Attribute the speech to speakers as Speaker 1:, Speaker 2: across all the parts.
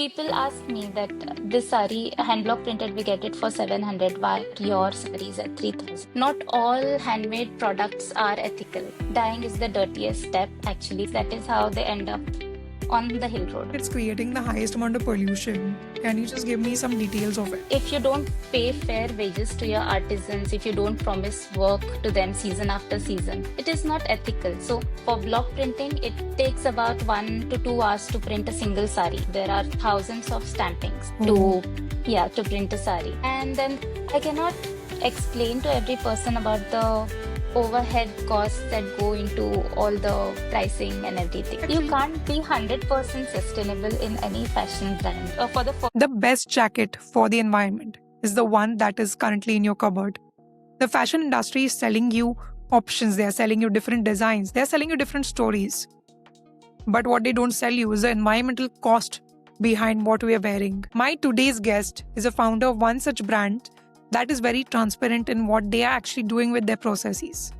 Speaker 1: People ask me that this sari hand block printed, we get it for 700, why your sari is at 3000? Not all handmade products are ethical. Dyeing is the dirtiest step, actually. That is how they end up on the hill road.
Speaker 2: It's creating the highest amount of pollution. Can you just give me some details of it?
Speaker 1: If you don't pay fair wages to your artisans, if you don't promise work to them season after season, it is not ethical. So for block printing, it takes about 1 to 2 hours to print a single sari. There are thousands of stampings to print a sari. And then I cannot explain to every person about the overhead costs that go into all the pricing and everything. You can't be 100% sustainable in any fashion brand.
Speaker 2: The best jacket for the environment is the one that is currently in your cupboard. The fashion industry is selling you options, they are selling you different designs, they are selling you different stories. But what they don't sell you is the environmental cost behind what we are wearing. My today's guest is a founder of one such brand that is very transparent in what they are actually doing with their processes.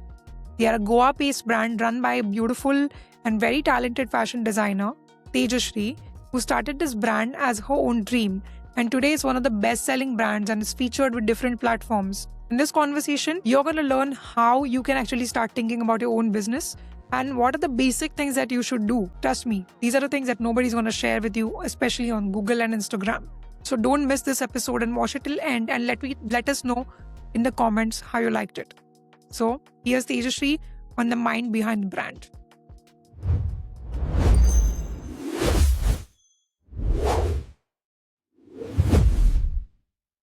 Speaker 2: They are a Goa-based brand run by a beautiful and very talented fashion designer, Tejashree, who started this brand as her own dream, and today is one of the best-selling brands and is featured with different platforms. In this conversation, you're going to learn how you can actually start thinking about your own business and what are the basic things that you should do. Trust me, these are the things that nobody's going to share with you, especially on Google and Instagram. So don't miss this episode and watch it till end and let us know in the comments how you liked it. So here's Tejashree on the mind behind the brand.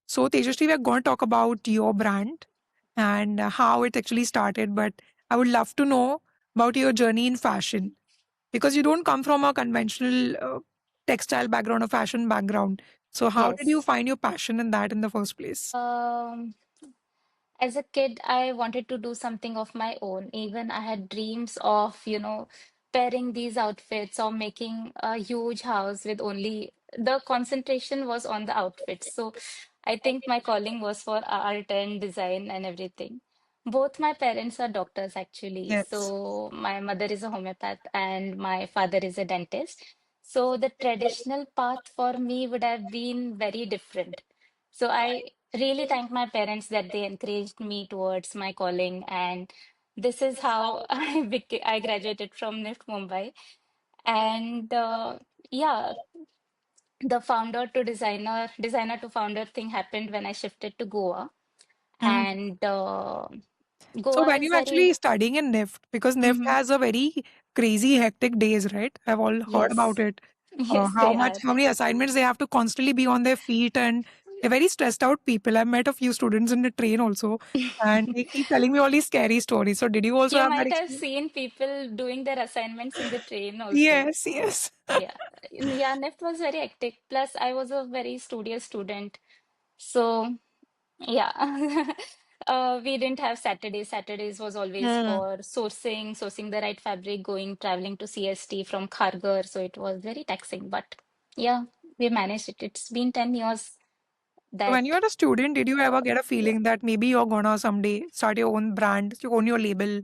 Speaker 2: So Tejashree, we're going to talk about your brand and how it actually started, but I would love to know about your journey in fashion because you don't come from a conventional textile background or fashion background. So how did you
Speaker 1: Yes.
Speaker 2: find your passion in that in the first place?
Speaker 1: As a kid, I wanted to do something of my own. Even I had dreams of, pairing these outfits or making a huge house with only the concentration was on the outfits. So I think my calling was for art and design and everything. Both my parents are doctors, actually.
Speaker 2: Yes.
Speaker 1: So my mother is a homeopath and my father is a dentist. So the traditional path for me would have been very different. So I really thank my parents that they encouraged me towards my calling, and this is how I graduated from NIFT Mumbai. And yeah, the founder to designer, designer to founder thing happened when I shifted to Goa.
Speaker 2: Mhm.
Speaker 1: And
Speaker 2: So
Speaker 1: Goa
Speaker 2: when
Speaker 1: is
Speaker 2: you actually
Speaker 1: very,
Speaker 2: studying in NIFT, because NIFT
Speaker 1: Mhm.
Speaker 2: has a very crazy hectic days, right? I've all heard about
Speaker 1: Yes,
Speaker 2: it.
Speaker 1: yes, they are.
Speaker 2: How many assignments they have to constantly be on their feet, and they're very stressed out people. I've met a few students in the train also, and they keep telling me all these scary stories. So did you also
Speaker 1: You
Speaker 2: have that
Speaker 1: might have
Speaker 2: experience?
Speaker 1: seen people doing their assignments in the train also.
Speaker 2: Yes, yes.
Speaker 1: Yeah, yeah, NIFT was very hectic. Plus, I was a very studious student. So, yeah, we didn't have Saturdays. Saturdays was always
Speaker 2: Hmm.
Speaker 1: for sourcing the right fabric, traveling to CST from Kharghar. So it was very taxing. But yeah, we managed it. It's been 10 years
Speaker 2: So
Speaker 1: that,
Speaker 2: when you were a student, did you ever get a
Speaker 1: yeah.
Speaker 2: feeling that maybe you're gonna someday start your own brand, you own your label,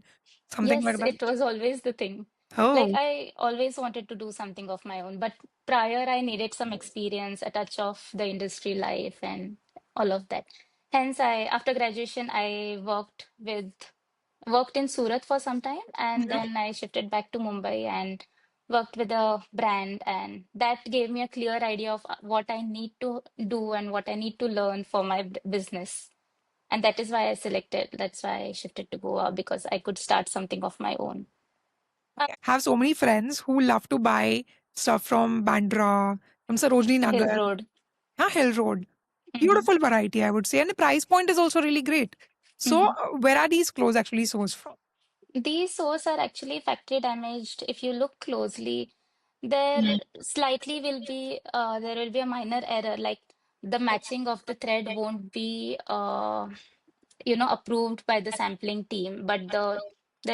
Speaker 2: something like
Speaker 1: Yes,
Speaker 2: that?
Speaker 1: it was always the thing. Like
Speaker 2: Oh.
Speaker 1: I always wanted to do something of my own, but prior I needed some experience, a touch of the industry life and all of that. Hence, after graduation I worked in Surat for some time, and
Speaker 2: Mhm.
Speaker 1: then I shifted back to Mumbai and worked with a brand, and that gave me a clear idea of what I need to do and what I need to learn for my business. And that is why that's why I shifted to Goa, because I could start something of my own.
Speaker 2: Have so many friends who love to buy stuff from Bandra, from Sarojini
Speaker 1: Hill
Speaker 2: Nagar,
Speaker 1: Road.
Speaker 2: Hill Road.
Speaker 1: Hmm.
Speaker 2: Beautiful variety, I would say. And the price point is also really great. So,
Speaker 1: Hmm.
Speaker 2: where are these clothes actually sourced from?
Speaker 1: These sores are actually factory damaged. If you look closely, there
Speaker 2: Mhm.
Speaker 1: slightly will be there will be a minor error, like the matching of the thread won't be approved by the sampling team, but there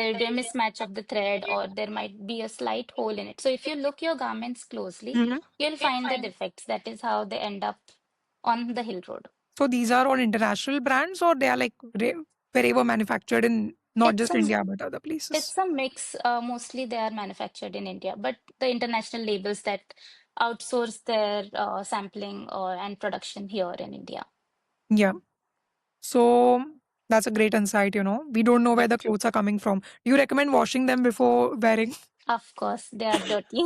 Speaker 1: will be a mismatch of the thread, or there might be a slight hole in it. So if you look your garments closely,
Speaker 2: Mhm.
Speaker 1: you'll find the defects. That is how they end up on the hill road.
Speaker 2: So, these are all international brands or they are like wherever manufactured in. not
Speaker 1: It's
Speaker 2: just
Speaker 1: a
Speaker 2: India but other places?
Speaker 1: it's a mix. Mostly they are manufactured in India, but the international labels that outsource their sampling or and production here in India.
Speaker 2: Yeah. So that's a great insight, you know. We don't know where
Speaker 1: Yeah.
Speaker 2: the clothes are coming from. Do you recommend washing them before wearing?
Speaker 1: Of course, they are dirty.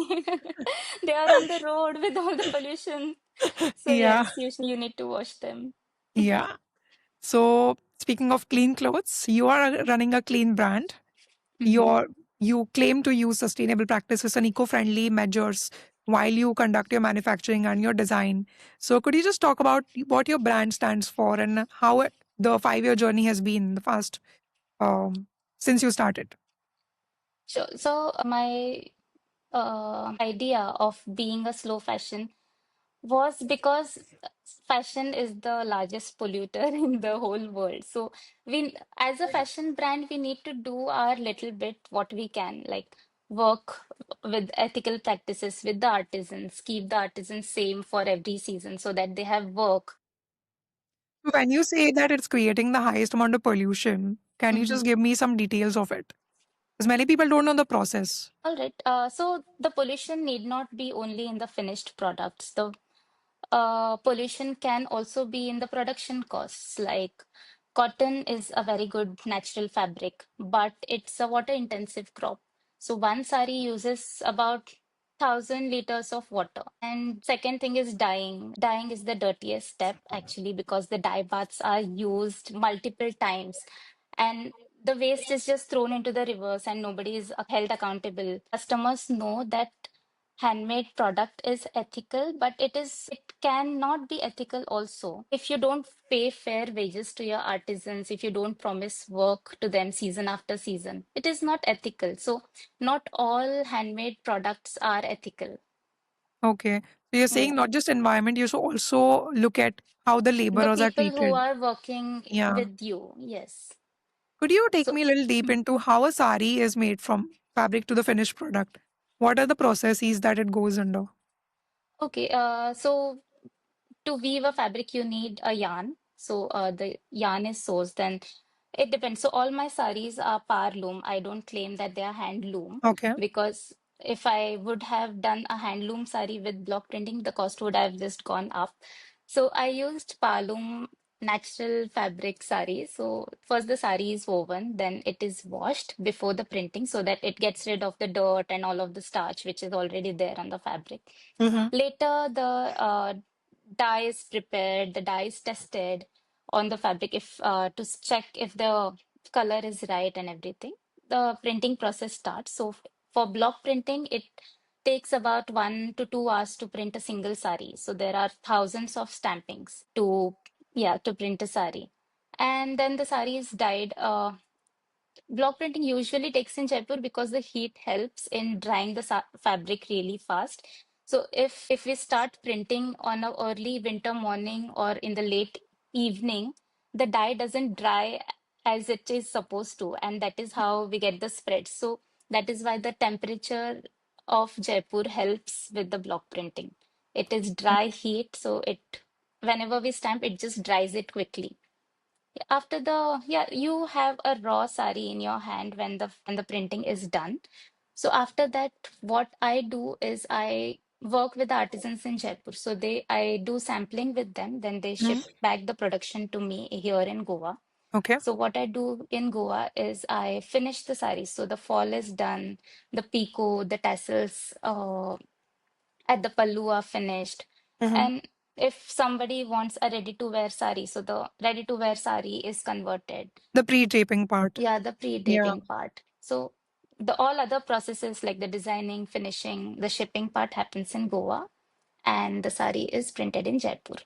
Speaker 1: They are on the road with all the pollution. So
Speaker 2: Yeah.
Speaker 1: yes, you need to wash them.
Speaker 2: Yeah. So speaking of clean clothes, you are running a clean brand.
Speaker 1: Mhm.
Speaker 2: Your you claim to use sustainable practices and eco-friendly measures while you conduct your manufacturing and your design. So could you just talk about what your brand stands for and how the 5-year journey has been the past since you started?
Speaker 1: Sure. So my idea of being a slow fashion was because fashion is the largest polluter in the whole world. So we, as a fashion brand, we need to do our little bit what we can, like work with ethical practices with the artisans, keep the artisans same for every season so that they have work.
Speaker 2: When you say that it's creating the highest amount of pollution, can you just
Speaker 1: Mhm.
Speaker 2: give me some details of it? Because many people don't know the process.
Speaker 1: All right. So the pollution need not be only in the finished products. The pollution can also be in the production costs. Like cotton is a very good natural fabric, but it's a water intensive crop. So one sari uses about 1,000 liters of water. And second thing is dyeing. Dyeing is the dirtiest step actually because the dye baths are used multiple times. And the waste is just thrown into the rivers and nobody is held accountable. Customers know that handmade product is ethical, but it cannot be ethical also if you don't pay fair wages to your artisans, if you don't promise work to them season after season. It is not ethical. So not all handmade products are ethical.
Speaker 2: Okay. So you're saying
Speaker 1: Yeah.
Speaker 2: not just environment, you should also look at how the
Speaker 1: The
Speaker 2: laborers are
Speaker 1: people who
Speaker 2: treated.
Speaker 1: are working
Speaker 2: Yeah.
Speaker 1: with you, yes.
Speaker 2: Could you take
Speaker 1: So
Speaker 2: me a little deep
Speaker 1: hmm.
Speaker 2: into how a sari is made from fabric to the finished product? What are the processes that it goes under?
Speaker 1: Okay, so to weave a fabric, you need a yarn. So the yarn is sourced, then it depends. So all my saris are par loom. I don't claim that they are hand loom
Speaker 2: Okay.
Speaker 1: because if I would have done a hand loom sari with block printing, the cost would have just gone up. So I used par loom natural fabric sari. So first the sari is woven, then it is washed before the printing so that it gets rid of the dirt and all of the starch which is already there on the fabric.
Speaker 2: Mm-hmm.
Speaker 1: Later, the dye is prepared, the dye is tested on the fabric if to check if the color is right and everything. The printing process starts. So for block printing, it takes about 1 to 2 hours to print a single sari. So there are thousands of stampings to yeah to print a sari, and then the sari is dyed. Block printing usually takes in Jaipur because the heat helps in drying the fabric really fast. So if we start printing on a early winter morning or in the late evening, the dye doesn't dry as it is supposed to, and that is how we get the spread. So that is why the temperature of Jaipur helps with the block printing. It is dry heat, so it whenever we stamp, it just dries it quickly. After the, yeah, you have a raw sari in your hand when the printing is done. So after that, what I do is I work with the artisans in Jaipur. So I do sampling with them, then they ship
Speaker 2: Mm.
Speaker 1: back the production to me here in Goa.
Speaker 2: Okay.
Speaker 1: So what I do in Goa is I finish the saris. So the fall is done, the picot, the tassels, at the pallu are finished.
Speaker 2: Mm-hmm.
Speaker 1: And if somebody wants a ready to wear sari, so the ready to wear sari is converted.
Speaker 2: The pre-draping part.
Speaker 1: Yeah, the
Speaker 2: Yeah.
Speaker 1: pre-draping part. So the all other processes like the designing, finishing, the shipping part happens in Goa, and the sari is printed in Jaipur.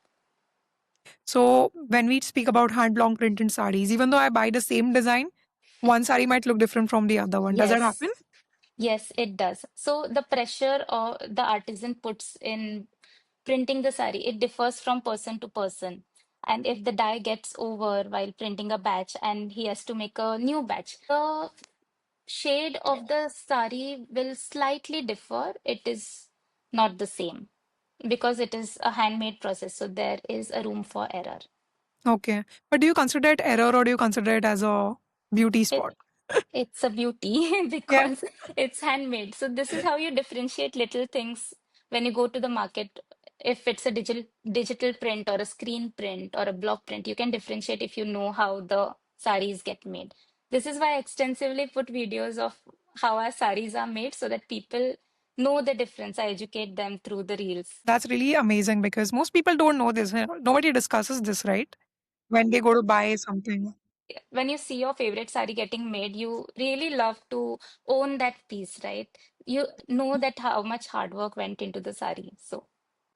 Speaker 2: So when we speak about hand long printed saris, even though I buy the same design, one sari might look different from the other one. Does that happen?
Speaker 1: Yes, yes, it does. So the pressure or the artisan puts in printing the sari, it differs from person to person. And if the dye gets over while printing a batch and he has to make a new batch, the shade of the sari will slightly differ. It is not the same because it is a handmade process. So there is a room for error.
Speaker 2: Okay. But do you consider it error or do you consider it as a beauty
Speaker 1: It
Speaker 2: spot?
Speaker 1: It's a beauty
Speaker 2: Yeah.
Speaker 1: because it's handmade. So this is how you differentiate little things when you go to the market. If it's a digital print or a screen print or a block print, you can differentiate if you know how the saris get made. This is why I extensively put videos of how our saris are made so that people know the difference. I educate them through the reels.
Speaker 2: That's really amazing because most people don't know this. Nobody discusses this, right? When they go to buy something.
Speaker 1: When you see your favorite sari getting made, you really love to own that piece, right? You know that how much hard work went into the sari. So,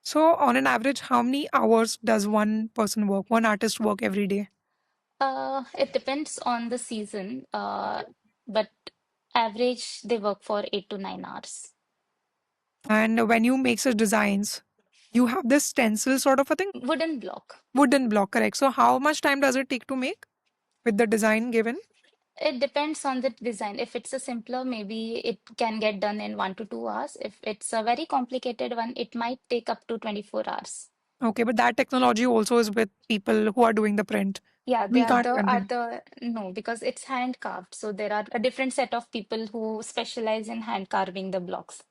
Speaker 2: So, on an average, how many hours does one person work, one artist work every day?
Speaker 1: it depends on the season, but average they work for 8 to 9 hours.
Speaker 2: And when you make such designs, you have this stencil sort of a thing,
Speaker 1: Wooden block.
Speaker 2: wooden block, correct? So, how much time does it take to make with the design given?
Speaker 1: It depends on the design. If it's a simpler, maybe it can get done in 1 to 2 hours. If it's a very complicated one, it might take up to 24 hours.
Speaker 2: Okay, but that technology also is with people who are doing the print.
Speaker 1: Yeah, the
Speaker 2: We can't convince.
Speaker 1: no, because it's hand carved. So there are a different set of people who specialize in hand carving the blocks.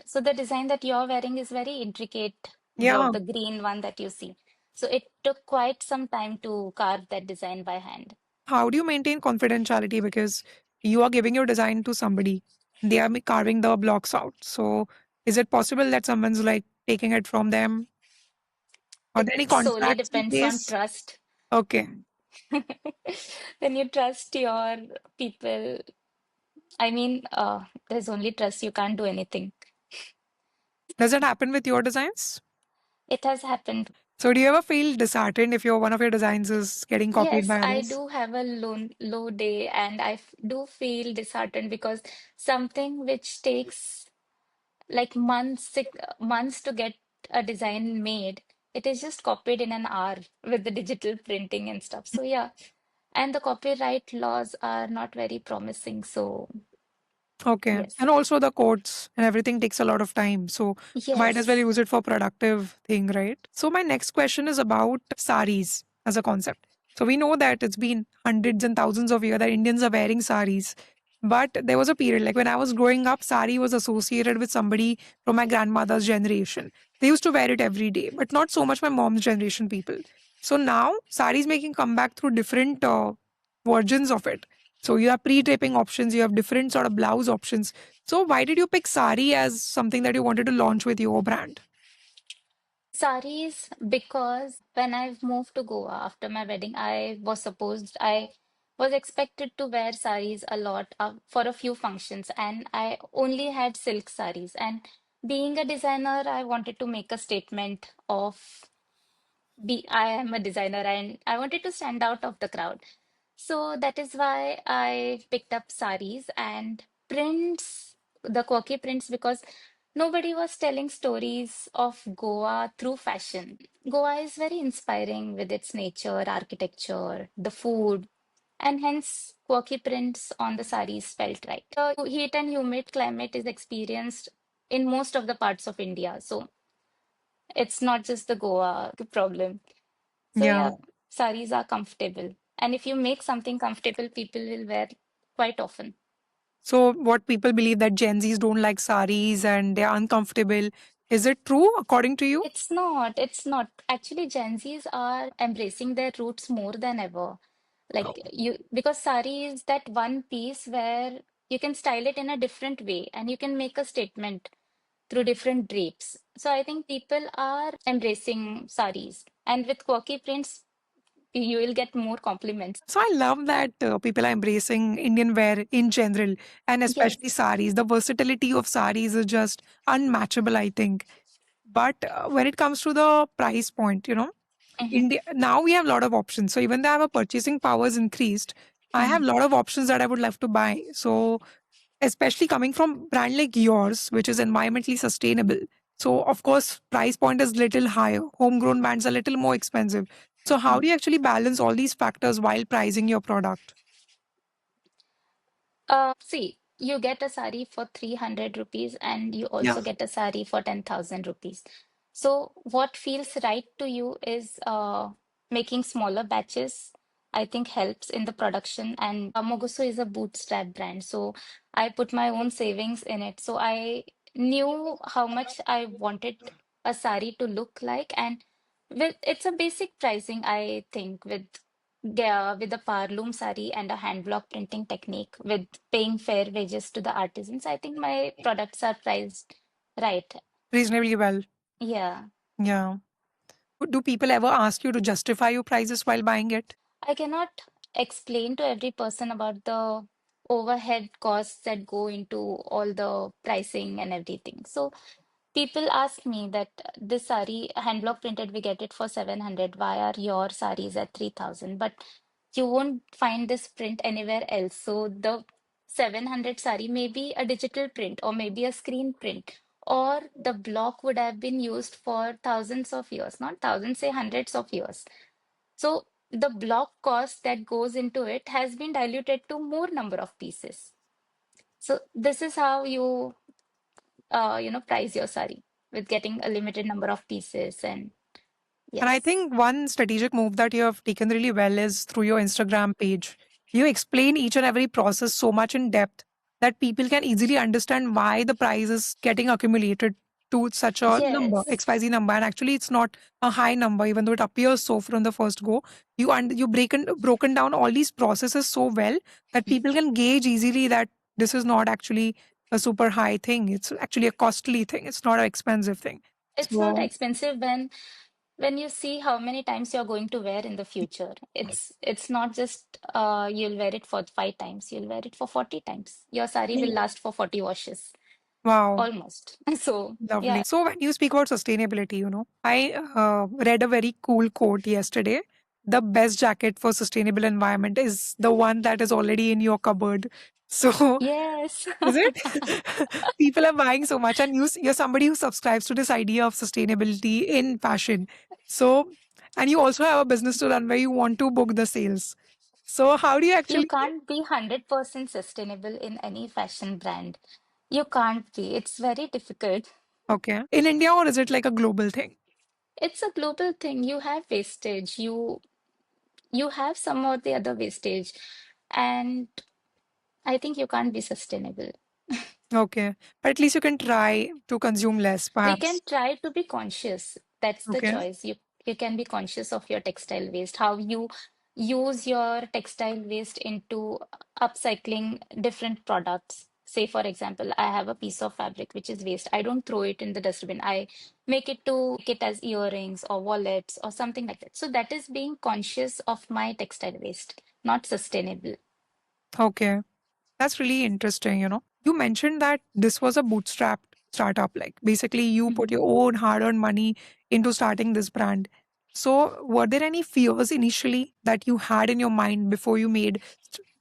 Speaker 1: So the design that you're wearing is very intricate
Speaker 2: Yeah.
Speaker 1: block, the green one that you see. So it took quite some time to carve that design by hand.
Speaker 2: How do you maintain confidentiality? Because you are giving your design to somebody, they are carving the blocks out. So, is it possible that someone's like taking it from them? Are
Speaker 1: It
Speaker 2: there any
Speaker 1: solely
Speaker 2: contracts in
Speaker 1: depends on
Speaker 2: place?
Speaker 1: trust.
Speaker 2: Okay.
Speaker 1: When you trust your people, I mean, there's only trust, you can't do anything.
Speaker 2: Does it happen with your designs?
Speaker 1: It has happened.
Speaker 2: So, do you ever feel disheartened if one of your designs is getting copied
Speaker 1: Yes,
Speaker 2: by
Speaker 1: I
Speaker 2: others?
Speaker 1: do have a low day, and do feel disheartened because something which takes like months to get a design made, it is just copied in an hour with the digital printing and stuff. So yeah, and the copyright laws are not very promising. So
Speaker 2: Okay.
Speaker 1: yes,
Speaker 2: And also the codes and everything takes a lot of time. So you might as well
Speaker 1: yes.
Speaker 2: use it for productive thing, right? So my next question is about saris as a concept. So we know that it's been hundreds and thousands of years that Indians are wearing saris. But there was a period, like when I was growing up, sari was associated with somebody from my grandmother's generation. They used to wear it every day, but not so much my mom's generation people. So now sari is making comeback through different versions of it. So you have pre-taping options, you have different sort of blouse options. So why did you pick sari as something that you wanted to launch with your brand?
Speaker 1: Saris, because when I've moved to Goa after my wedding, I was expected to wear saris a lot for a few functions, and I only had silk saris. And being a designer, I wanted to make a statement of be I am a designer and I wanted to stand out of the crowd. So that is why I picked up saris and prints, the quirky prints, because nobody was telling stories of Goa through fashion. Goa is very inspiring with its nature, architecture, the food, and hence quirky prints on the saris felt right. The heat and humid climate is experienced in most of the parts of India. So it's not just the Goa problem. So
Speaker 2: Yeah.
Speaker 1: yeah, saris are comfortable. And if you make something comfortable, people will wear quite often.
Speaker 2: So what people believe that Gen Zs don't like saris and they're uncomfortable. Is it true according to you?
Speaker 1: It's not, it's not. Actually, Gen Zs are embracing their roots more than ever. Like because sari is that one piece where you can style it in a different way and you can make a statement through different drapes. So I think people are embracing saris. And with quirky prints, you will get more compliments.
Speaker 2: So I love that people are embracing Indian wear in general and especially
Speaker 1: Yes.
Speaker 2: saris. The versatility of saris is just unmatchable, I think. But when it comes to the price point,
Speaker 1: Hmm.
Speaker 2: India now we have a lot of options. So even though our purchasing power is increased, I have a lot of options that I would love to buy. So especially coming from brand like yours, which is environmentally sustainable. So of course, price point is little higher. Homegrown brands are little more expensive. So how do you actually balance all these factors while pricing your product?
Speaker 1: See, you get a sari for 300 rupees and you
Speaker 2: Yeah.
Speaker 1: also get a sari for 10,000 rupees. So, what feels right to you is making smaller batches. I think helps in the production. And Moguso is a bootstrap brand, so I put my own savings in it. So I knew how much I wanted a sari to look like, and with it's a basic pricing, I think, with a parloom sari and a hand block printing technique, with paying fair wages to the artisans. I think my products are priced right.
Speaker 2: Reasonably well.
Speaker 1: Yeah.
Speaker 2: Yeah. Do people ever ask you to justify your prices while buying it?
Speaker 1: I cannot explain to every person about the overhead costs that go into all the pricing and everything. So people ask me that this sari hand block printed, we get it for 700. Why are your saris at 3,000? But you won't find this print anywhere else. So the 700 sari may be a digital print or maybe a screen print. Or the block would have been used for thousands of years, not thousands, say hundreds of years. So the block cost that goes into it has been diluted to more number of pieces. So this is how you price your sari, with getting a limited number of pieces. And
Speaker 2: And I
Speaker 1: yes,
Speaker 2: think one strategic move that you have taken really well is through your Instagram page. You explain each and every process so much in depth that people can easily understand why the price is getting accumulated to such a number,
Speaker 1: yes,
Speaker 2: XYZ number. And actually, it's not a high number, even though it appears so from the first go. You broken down all these processes so well that people can gauge easily that this is not actually a super high thing. It's actually a costly thing. It's not an expensive thing.
Speaker 1: it's not
Speaker 2: So,
Speaker 1: expensive when you see how many times you're going to wear in the future. It's not just you'll wear it for 5 times, you'll wear it for 40 times. Your sari will last for 40 washes,
Speaker 2: wow.
Speaker 1: almost. So
Speaker 2: Lovely.
Speaker 1: yeah.
Speaker 2: So when you speak about sustainability, I read a very cool quote yesterday. The best jacket for sustainable environment is the one that is already in your cupboard. So
Speaker 1: Yes.
Speaker 2: is it? People are buying so much, and you're somebody who subscribes to this idea of sustainability in fashion. So, and you also have a business to run where you want to book the sales. So how do you
Speaker 1: You
Speaker 2: actually?
Speaker 1: can't be 100% sustainable in any fashion brand. You can't be. It's very difficult.
Speaker 2: Okay, in India, or is it like a global thing?
Speaker 1: It's a global thing. You have wastage. You have some or the other wastage. And I think you can't be sustainable.
Speaker 2: Okay, but at least you can try to consume less,
Speaker 1: We can
Speaker 2: perhaps.
Speaker 1: try to be conscious. That's the
Speaker 2: Okay.
Speaker 1: choice. You can be conscious of your textile waste, how you use your textile waste into upcycling different products. Say, for example, I have a piece of fabric which is waste. I don't throw it in the dustbin. I make it as earrings or wallets or something like that. So that is being conscious of my textile waste, not sustainable.
Speaker 2: Okay. That's really interesting, You mentioned that this was a bootstrap startup. Like basically you put
Speaker 1: Mhm.
Speaker 2: your own hard-earned money into starting this brand. So were there any fears initially that you had in your mind before you made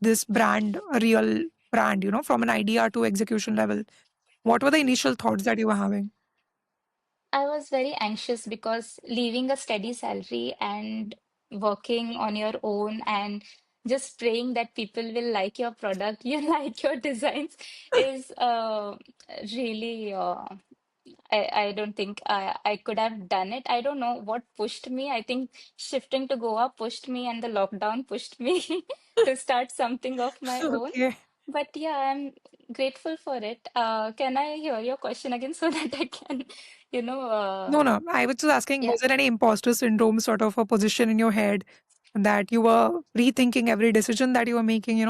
Speaker 2: this brand a real brand, from an idea to execution level? What were the initial thoughts that you were having?
Speaker 1: I was very anxious because leaving a steady salary and working on your own and just praying that people will like your product, you like your designs, is really, I don't think I could have done it. I don't know what pushed me. I think shifting to Goa pushed me and the lockdown pushed me to start something of my own.
Speaker 2: Okay.
Speaker 1: But yeah, I'm grateful for it. Can I hear your question again so that I can, you know,
Speaker 2: No, no. I was just asking,
Speaker 1: yeah.
Speaker 2: was there any imposter syndrome sort of a position in your head that you were rethinking every decision that you were making?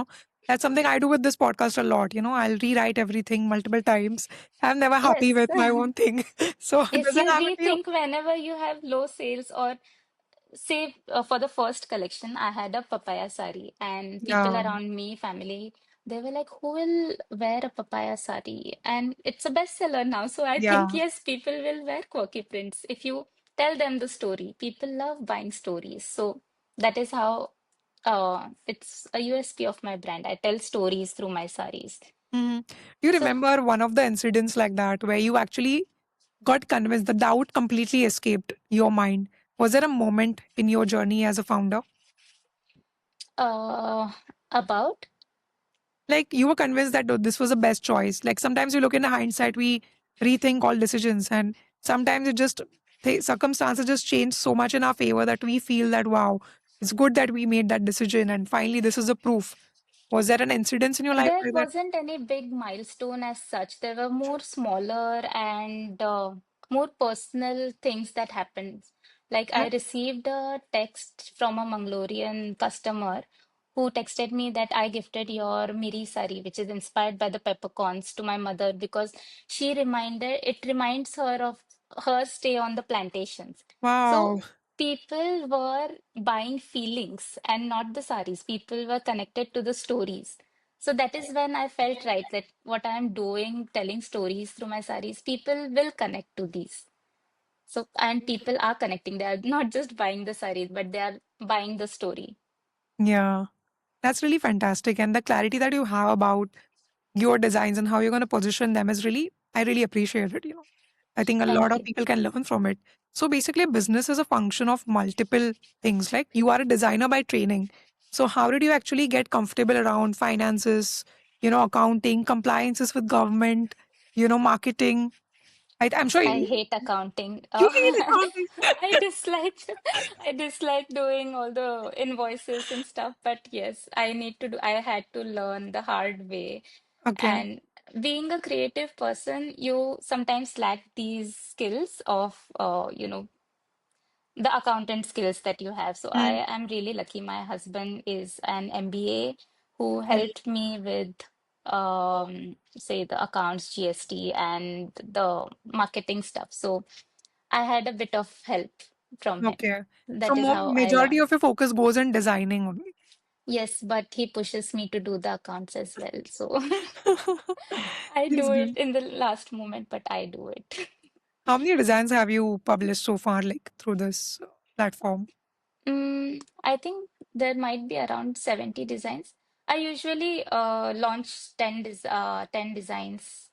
Speaker 2: That's something I do with this podcast a lot. I'll rewrite everything multiple times. I'm never happy
Speaker 1: Yes.
Speaker 2: with my own thing. So
Speaker 1: Yes,
Speaker 2: does that
Speaker 1: you
Speaker 2: happen to you?
Speaker 1: rethink whenever you have low sales, or say for the first collection, I had a papaya sari, and people
Speaker 2: Yeah.
Speaker 1: around me, family, they were like, "Who will wear a papaya sari?" And it's a bestseller now. So I think
Speaker 2: Yeah.
Speaker 1: yes, people will wear quirky prints if you tell them the story. People love buying stories, so that is how it's a USP of my brand. I tell stories through my saris.
Speaker 2: Mhm. Do you
Speaker 1: So
Speaker 2: remember one of the incidents like that where you actually got convinced, the doubt completely escaped your mind? Was there a moment in your journey as a founder?
Speaker 1: uh, about
Speaker 2: Like you were convinced that, "Oh, this was the best choice." Like sometimes we look in the hindsight, we rethink all decisions, and sometimes it just circumstances just change so much in our favor that we feel that wow. It's good that we made that decision, and finally, this is a proof. Was there an incident in your life
Speaker 1: There
Speaker 2: like that?
Speaker 1: wasn't any big milestone as such. There were more smaller and more personal things that happened. Like
Speaker 2: Yeah.
Speaker 1: I received a text from a Mangalorean customer who texted me that I gifted your Miri sari, which is inspired by the peppercorns, to my mother because it reminds her of her stay on the plantations.
Speaker 2: Wow.
Speaker 1: So people were buying feelings and not the saris. People were connected to the stories. So that is when I felt right that what I'm doing, telling stories through my saris, people will connect to these. So, and people are connecting. They are not just buying the saris, but they are buying the story.
Speaker 2: Yeah. That's really fantastic. And the clarity that you have about your designs and how you're going to position them is really, I really appreciate it. I think a lot
Speaker 1: Thank
Speaker 2: of
Speaker 1: you.
Speaker 2: people can learn from it. So basically, business is a function of multiple things. Like you are a designer by training. So how did you actually get comfortable around finances, accounting, compliances with government, marketing? I'm sure
Speaker 1: I
Speaker 2: you,
Speaker 1: hate accounting.
Speaker 2: you hate accounting.
Speaker 1: I dislike I dislike doing all the invoices and stuff, but yes, I had to learn the hard way.
Speaker 2: Okay.
Speaker 1: And being a creative person, you sometimes lack these skills of the accountant skills that you have. So
Speaker 2: Mm.
Speaker 1: I am really lucky. My husband is an MBA who
Speaker 2: Okay.
Speaker 1: helped me with, say, the accounts, GST, and the marketing stuff. So I had a bit of help from him.
Speaker 2: Okay. So
Speaker 1: That is
Speaker 2: more
Speaker 1: how I
Speaker 2: majority
Speaker 1: learned.
Speaker 2: of your focus goes in designing only.
Speaker 1: Yes, but he pushes me to do the accounts as well. So I
Speaker 2: That's
Speaker 1: do it
Speaker 2: good.
Speaker 1: in the last moment, but I do it.
Speaker 2: How many designs have you published so far, like through this platform?
Speaker 1: I think there might be around 70 designs. I usually launch 10 designs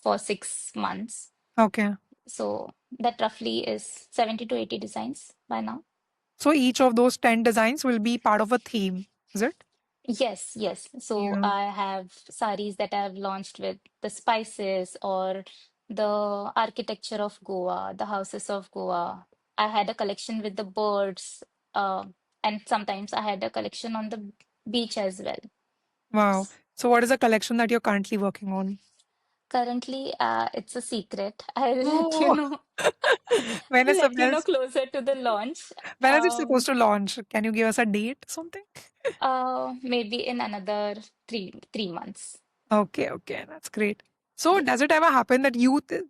Speaker 1: for 6 months.
Speaker 2: Okay.
Speaker 1: So that roughly is 70 to 80 designs by now.
Speaker 2: So each of those 10 designs will be part of a theme, is it?
Speaker 1: Yes, yes. So
Speaker 2: Yeah.
Speaker 1: I have saris that I've launched with the spices or the architecture of Goa, the houses of Goa. I had a collection with the birds, uh, and sometimes I had a collection on the beach as well.
Speaker 2: Wow. So what is the collection that you're currently working on?
Speaker 1: Currently, it's a secret. I'll let you
Speaker 2: Oh,
Speaker 1: know.
Speaker 2: when
Speaker 1: I'll
Speaker 2: is
Speaker 1: let you know
Speaker 2: supposed
Speaker 1: closer to the launch.
Speaker 2: when is it supposed to launch? Can you give us a date, something?
Speaker 1: Maybe in another three months.
Speaker 2: Okay, okay, that's great. So
Speaker 1: Yes.
Speaker 2: does it ever happen that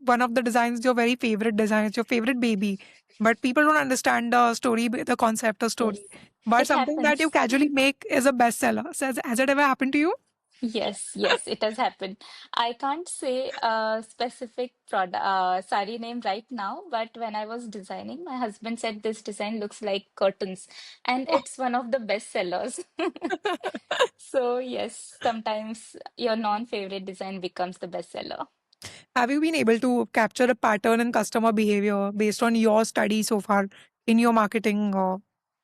Speaker 2: one of the designs, your very favorite design, is your favorite baby, but people don't understand the story, the concept or
Speaker 1: Yes.
Speaker 2: story, but
Speaker 1: It
Speaker 2: something that you
Speaker 1: happens.
Speaker 2: casually make is a bestseller. So has it ever happened to you?
Speaker 1: Yes, yes, it has happened. I can't say a specific product, sari name right now, but when I was designing, my husband said this design looks like curtains, and it's one of the best sellers. So yes, sometimes your non-favorite design becomes the bestseller.
Speaker 2: Have you been able to capture a pattern in customer behavior based on your study so far in your marketing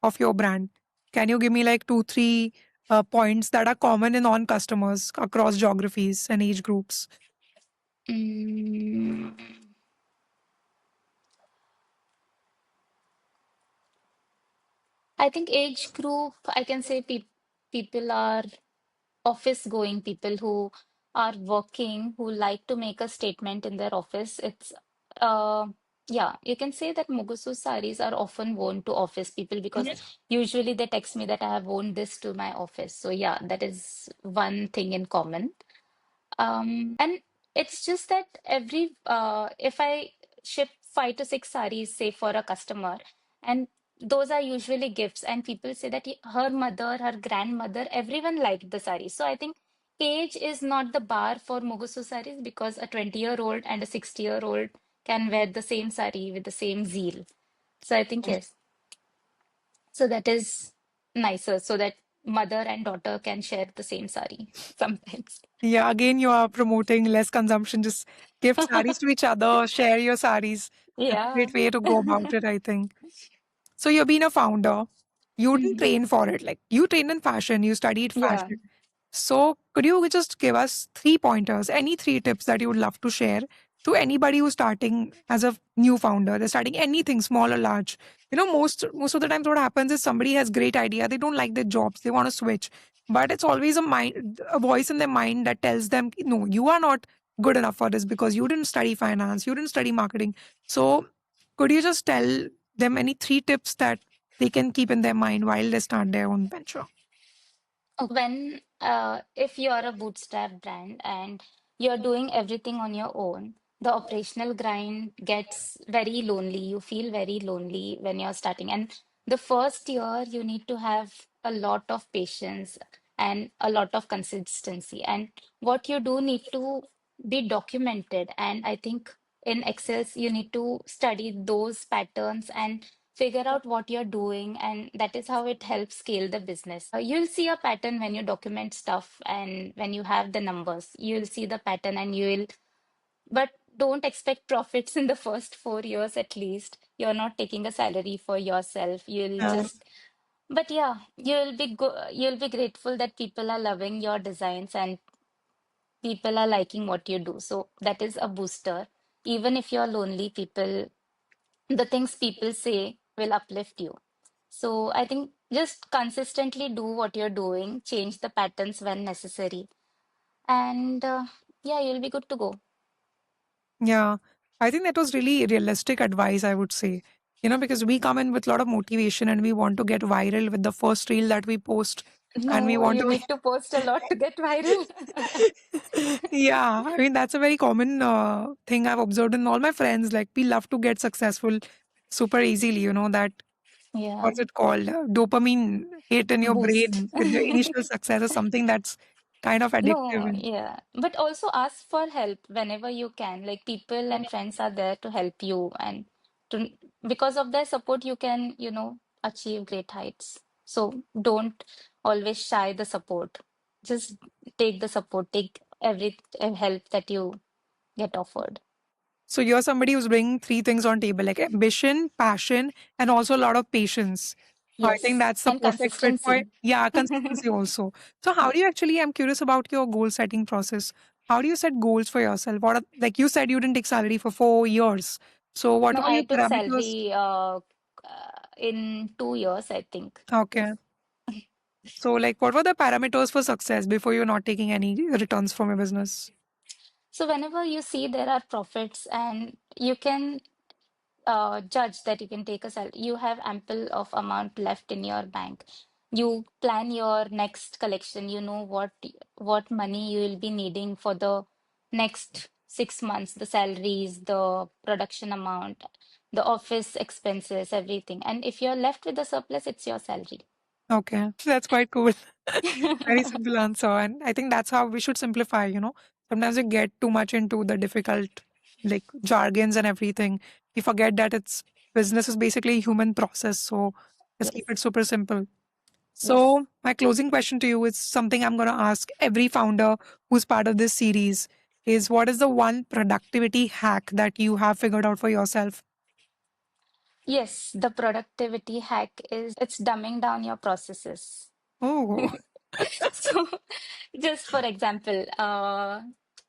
Speaker 2: of your brand? Can you give me like two, three points that are common in on customers across geographies and age groups?
Speaker 1: Mm, I think age group, I can say people are office going people who are working, who like to make a statement in their office. Uh, yeah, you can say that Mugusu saris are often worn to office people because usually they text me that I have worn this to my office. So, yeah, that is one thing in common. And it's just that if I ship 5 to 6 saris, say for a customer, and those are usually gifts, and people say that her mother, her grandmother, everyone liked the saris. So I think age is not the bar for Mugusu saris because a 20-year-old and a 60-year-old can wear the same sari with the same zeal. So I think yes. So that is nicer, so that mother and daughter can share the same sari sometimes.
Speaker 2: Yeah, again, you are promoting less consumption. Just give saris to each other, share your saris. That's a
Speaker 1: Yeah.
Speaker 2: great way to go about it, I think. So you've been a founder. You didn't
Speaker 1: Mhm.
Speaker 2: train for it. Like you trained in fashion, you studied
Speaker 1: Yeah.
Speaker 2: fashion. So could you just give us three pointers, any three tips that you would love to share to anybody who's starting as a new founder, they're starting anything small or large. Most of the times what happens is somebody has great idea, they don't like their jobs, they want to switch, but it's always a voice in their mind that tells them, no, you are not good enough for this because you didn't study finance, you didn't study marketing. So could you just tell them any three tips that they can keep in their mind while they start their own venture?
Speaker 1: When if you're a bootstrap brand and you're doing everything on your own, the operational grind gets very lonely. You feel very lonely when you're starting. And the first year, you need to have a lot of patience and a lot of consistency. And what you do need to be documented. And I think in Excel, you need to study those patterns and figure out what you're doing, and that is how it helps scale the business. You'll see a pattern when you document stuff, and when you have the numbers you'll see the pattern, and you will, but don't expect profits in the first 4 years. At least you're not taking a salary for yourself, you'll
Speaker 2: Yeah.
Speaker 1: just, but yeah, you'll be grateful that people are loving your designs and people are liking what you do, so that is a booster. Even if you're lonely, people, the things people say will uplift you. So I think just consistently do what you're doing, change the patterns when necessary, and yeah, you'll be good to go.
Speaker 2: Yeah, I think that was really realistic advice, I would say. Because we come in with a lot of motivation and we want to get viral with the first reel that we post, and we
Speaker 1: No,
Speaker 2: want
Speaker 1: you
Speaker 2: to be.
Speaker 1: need to post a lot to get viral.
Speaker 2: Yeah, I mean, that's a very common thing I've observed in all my friends. Like, we love to get successful super easily, that
Speaker 1: Yeah,
Speaker 2: what's it called? Dopamine hit in your
Speaker 1: boost.
Speaker 2: brain with the initial success is something that's kind of addictive.
Speaker 1: No, yeah. But also ask for help whenever you can. Like people and friends are there to help you, and to, because of their support you can, achieve great heights. So don't always shy the support. Just take the support, take every help that you get offered.
Speaker 2: So you're somebody who's bringing three things on table, like ambition, passion, and also a lot of patience. I think
Speaker 1: Yes.
Speaker 2: that's the
Speaker 1: And
Speaker 2: perfect fit for it.
Speaker 1: consistency.
Speaker 2: Yeah, consistency also. So how do you actually, I'm curious about your goal setting process. How do you set goals for yourself? Like you said, you didn't take salary for 4 years. So what
Speaker 1: No,
Speaker 2: were your
Speaker 1: I took
Speaker 2: parameters?
Speaker 1: salary in 2 years, I think.
Speaker 2: Okay.
Speaker 1: Yes.
Speaker 2: So like what were the parameters for success before you're not taking any returns from your business?
Speaker 1: So whenever you see there are profits and you can judge that you can take a salary, you have ample of amount left in your bank. You plan your next collection. You know what money you will be needing for the next 6 months, the salaries, the production amount, the office expenses, everything. And if you're left with the surplus, it's your salary.
Speaker 2: Okay. That's quite cool. Very simple answer. And I think that's how we should simplify. Sometimes we get too much into the difficult, like jargons and everything. We forget that it's business is basically a human process. So just keep
Speaker 1: Yes,
Speaker 2: it super simple.
Speaker 1: yes.
Speaker 2: So my closing question to you is something I'm going to ask every founder who's part of this series is what is the one productivity hack that you have figured out for yourself?
Speaker 1: Yes, the productivity hack is it's dumbing down your processes.
Speaker 2: Oh,
Speaker 1: So, just for example,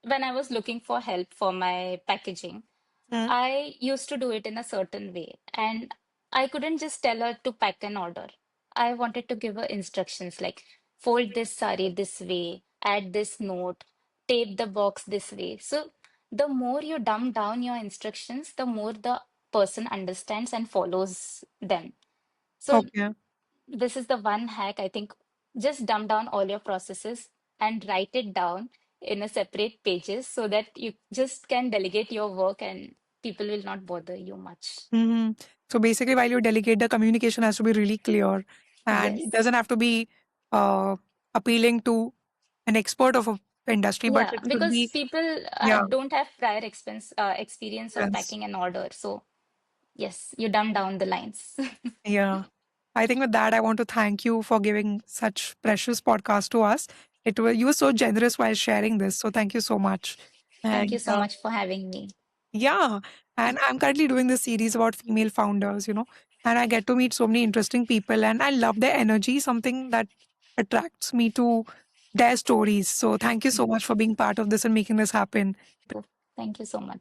Speaker 1: when I was looking for help for my packaging,
Speaker 2: mm,
Speaker 1: I used to do it in a certain way, and I couldn't just tell her to pack an order. I wanted to give her instructions like fold this sari this way, add this note, tape the box this way. So, the more you dumb down your instructions, the more the person understands and follows them. So,
Speaker 2: okay.
Speaker 1: this is the one hack I think. Just dumb down all your processes and write it down in a separate pages so that you just can delegate your work and people will not bother you much.
Speaker 2: hmm So basically, while you delegate, the communication has to be really clear, and it
Speaker 1: Yes.
Speaker 2: doesn't have to be uh, appealing to an expert of a industry, but
Speaker 1: Yeah,
Speaker 2: it should
Speaker 1: because
Speaker 2: be
Speaker 1: people
Speaker 2: yeah.
Speaker 1: don't have prior experience of
Speaker 2: Sense.
Speaker 1: packing an order. So, yes, you dumb down the lines.
Speaker 2: Yeah, I think with that, I want to thank you for giving such precious podcast to us. You were so generous while sharing this, so thank you so much.
Speaker 1: Thank you
Speaker 2: And
Speaker 1: so much for having me.
Speaker 2: yeah, and I'm currently doing this series about female founders, and I get to meet so many interesting people, and I love their energy, something that attracts me to their stories. So thank you so much for being part of this and making this happen.
Speaker 1: Thank you so much.